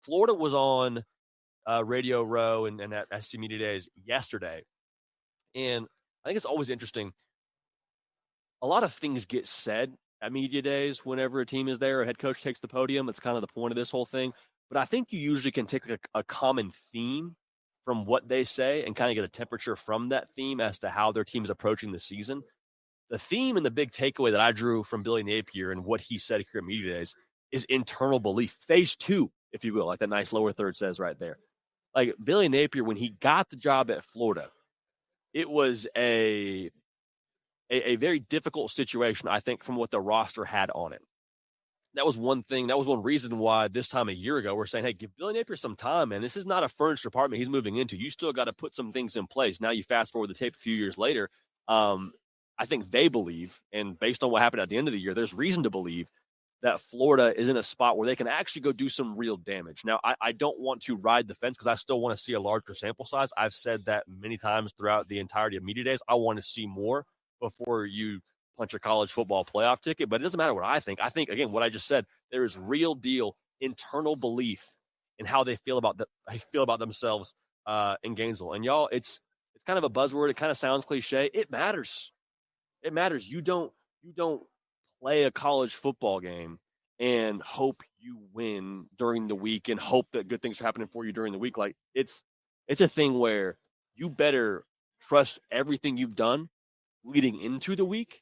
Florida was on Radio Row and at SC Media Days yesterday. And I think it's always interesting. A lot of things get said at media days whenever a team is there, a head coach takes the podium. It's kind of the point of this whole thing. But I think you usually can take a common theme from what they say and kind of get a temperature from that theme as to how their team is approaching the season. The theme and the big takeaway that I drew from Billy Napier and what he said here at media days is internal belief. Phase 2, if you will, like that nice lower third says right there. Like Billy Napier, when he got the job at Florida, it was a very difficult situation, I think, from what the roster had on it. That was one thing. That was one reason why this time a year ago, we're saying, hey, give Billy Napier some time, man. This is not a furniture department he's moving into. You still got to put some things in place. Now you fast forward the tape a few years later. I think they believe, and based on what happened at the end of the year, there's reason to believe that Florida is in a spot where they can actually go do some real damage. Now, I don't want to ride the fence because I still want to see a larger sample size. I've said that many times throughout the entirety of media days. I want to see more before you punch a college football playoff ticket, but it doesn't matter what I think. I think, again, what I just said, there is real deal internal belief in how they feel about themselves in Gainesville. And y'all, it's kind of a buzzword. It kind of sounds cliche. It matters. It matters. You don't play a college football game and hope you win during the week and hope that good things are happening for you during the week. Like it's a thing where you better trust everything you've done leading into the week,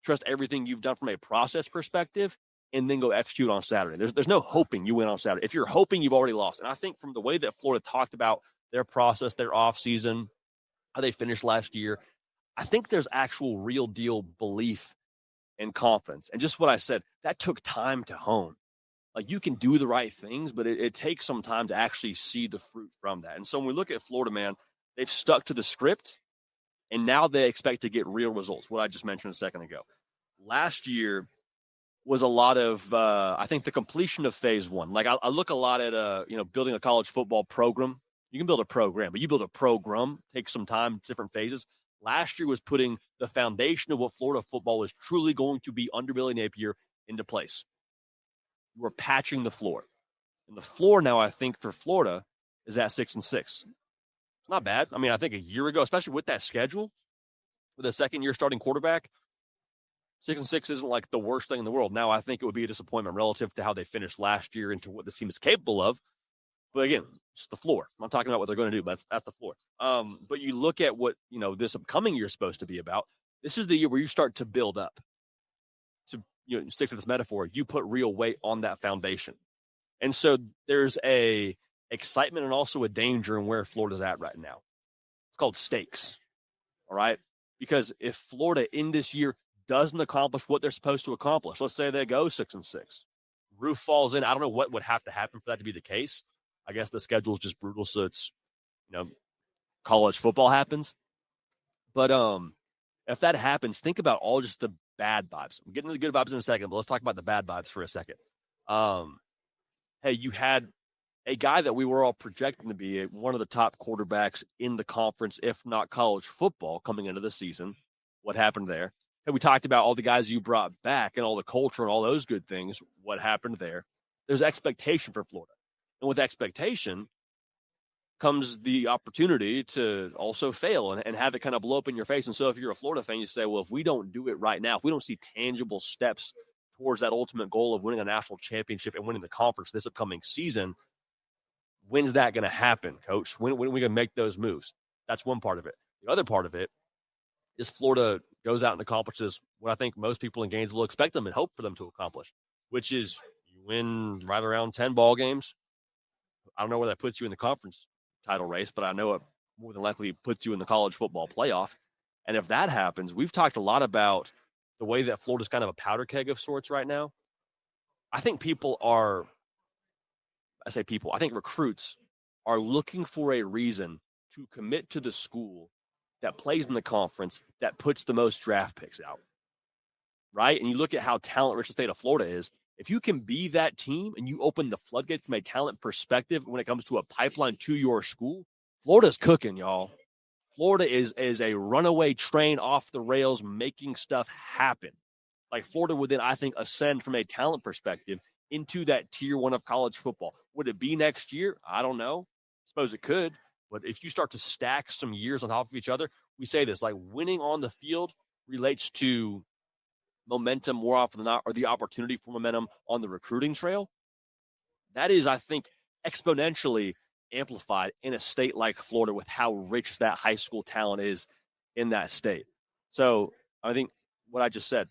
trust everything you've done from a process perspective, and then go execute on Saturday. There's no hoping you win on Saturday. If you're hoping, you've already lost. And I think from the way that Florida talked about their process, their offseason, how they finished last year, I think there's actual real deal belief and confidence. And just what I said, that took time to hone. Like you can do the right things, but it takes some time to actually see the fruit from that. And so when we look at Florida, man, they've stuck to the script. And now they expect to get real results, what I just mentioned a second ago. Last year was a lot of, I think, the completion of phase 1. Like I look a lot at, building a college football program. You can build a program, but you build a program, takes some time, different phases. Last year was putting the foundation of what Florida football was truly going to be under Billy Napier into place. We're patching the floor. And the floor now, I think, for Florida is at 6-6. It's not bad. I mean, I think a year ago, especially with that schedule, with a second-year starting quarterback, 6-6 isn't like the worst thing in the world. Now, I think it would be a disappointment relative to how they finished last year and to what this team is capable of. But again, it's the floor. I'm not talking about what they're going to do, but that's the floor. But you look at what this upcoming year is supposed to be about. This is the year where you start to build up. To stick to this metaphor, you put real weight on that foundation, and so there's a excitement and also a danger in where Florida's at right now. It's called stakes. All right. Because if Florida in this year doesn't accomplish what they're supposed to accomplish, let's say they go 6-6, roof falls in. I don't know what would have to happen for that to be the case. I guess the schedule is just brutal. So it's, college football happens. But if that happens, think about all just the bad vibes. I'm getting to the good vibes in a second, but let's talk about the bad vibes for a second. Hey, you had a guy that we were all projecting to be one of the top quarterbacks in the conference, if not college football, coming into the season. What happened there? And we talked about all the guys you brought back and all the culture and all those good things. What happened there? There's expectation for Florida. And with expectation comes the opportunity to also fail and have it kind of blow up in your face. And so if you're a Florida fan, you say, well, if we don't do it right now, if we don't see tangible steps towards that ultimate goal of winning a national championship and winning the conference this upcoming season, when's that going to happen, Coach? When are we going to make those moves? That's one part of it. The other part of it is Florida goes out and accomplishes what I think most people in Gainesville expect them and hope for them to accomplish, which is you win right around 10 ball games. I don't know where that puts you in the conference title race, but I know it more than likely puts you in the college football playoff. And if that happens, we've talked a lot about the way that Florida's kind of a powder keg of sorts right now. I think I think recruits are looking for a reason to commit to the school that plays in the conference that puts the most draft picks out, right? And you look at how talent-rich the state of Florida is. If you can be that team and you open the floodgates from a talent perspective when it comes to a pipeline to your school, Florida's cooking, y'all. Florida is a runaway train off the rails making stuff happen. Like Florida would then, I think, ascend from a talent perspective into that tier 1 of college football. Would it be next year? I don't know. Suppose it could. But if you start to stack some years on top of each other, we say this, like winning on the field relates to momentum more often than not, or the opportunity for momentum on the recruiting trail. That is, I think, exponentially amplified in a state like Florida with how rich that high school talent is in that state. So I think what I just said,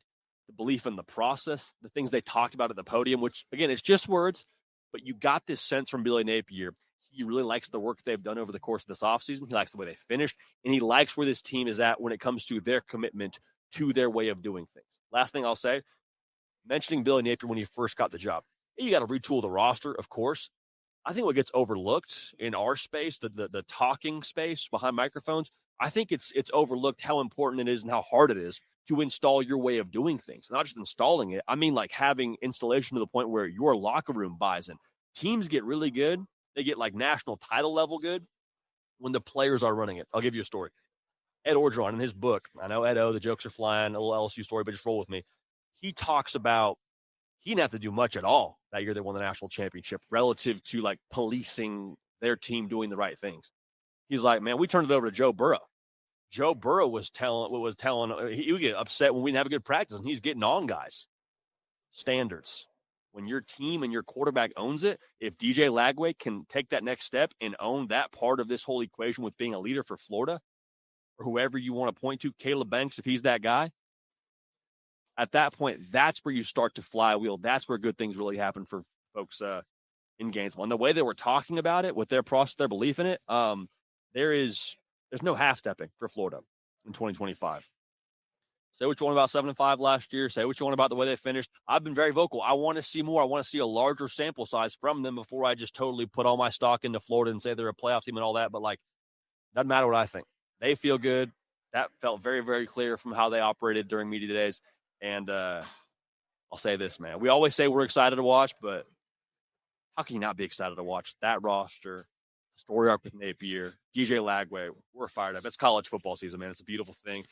the belief in the process, the things they talked about at the podium, which, again, it's just words, but you got this sense from Billy Napier. He really likes the work they've done over the course of this offseason. He likes the way they finished, and he likes where this team is at when it comes to their commitment to their way of doing things. Last thing I'll say, mentioning Billy Napier when he first got the job. You got to retool the roster, of course. I think what gets overlooked in our space, the talking space behind microphones, I think it's overlooked how important it is and how hard it is to install your way of doing things. Not just installing it. I mean, like having installation to the point where your locker room buys in. Teams get really good. They get like national title level good when the players are running it. I'll give you a story. Ed Orgeron, in his book, I know Ed O, the jokes are flying, a little LSU story, but just roll with me. He talks about he didn't have to do much at all that year they won the national championship relative to like policing their team doing the right things. He's like, man, we turned it over to Joe Burrow. Joe Burrow was telling he would get upset when we didn't have a good practice, and he's getting on guys. Standards. When your team and your quarterback owns it, if DJ Lagway can take that next step and own that part of this whole equation with being a leader for Florida, or whoever you want to point to, Caleb Banks, if he's that guy, at that point, that's where you start to flywheel. That's where good things really happen for folks in Gainesville. And the way they were talking about it with their process, their belief in it, there's no half-stepping for Florida in 2025. Say what you want about 7-5 last year. Say what you want about the way they finished. I've been very vocal. I want to see more. I want to see a larger sample size from them before I just totally put all my stock into Florida and say they're a playoff team and all that. But, like, doesn't matter what I think. They feel good. That felt very, very clear from how they operated during media days. And I'll say this, man. We always say we're excited to watch, but how can you not be excited to watch that roster, story arc with Napier, DJ Lagway? We're fired up. It's college football season, man. It's a beautiful thing.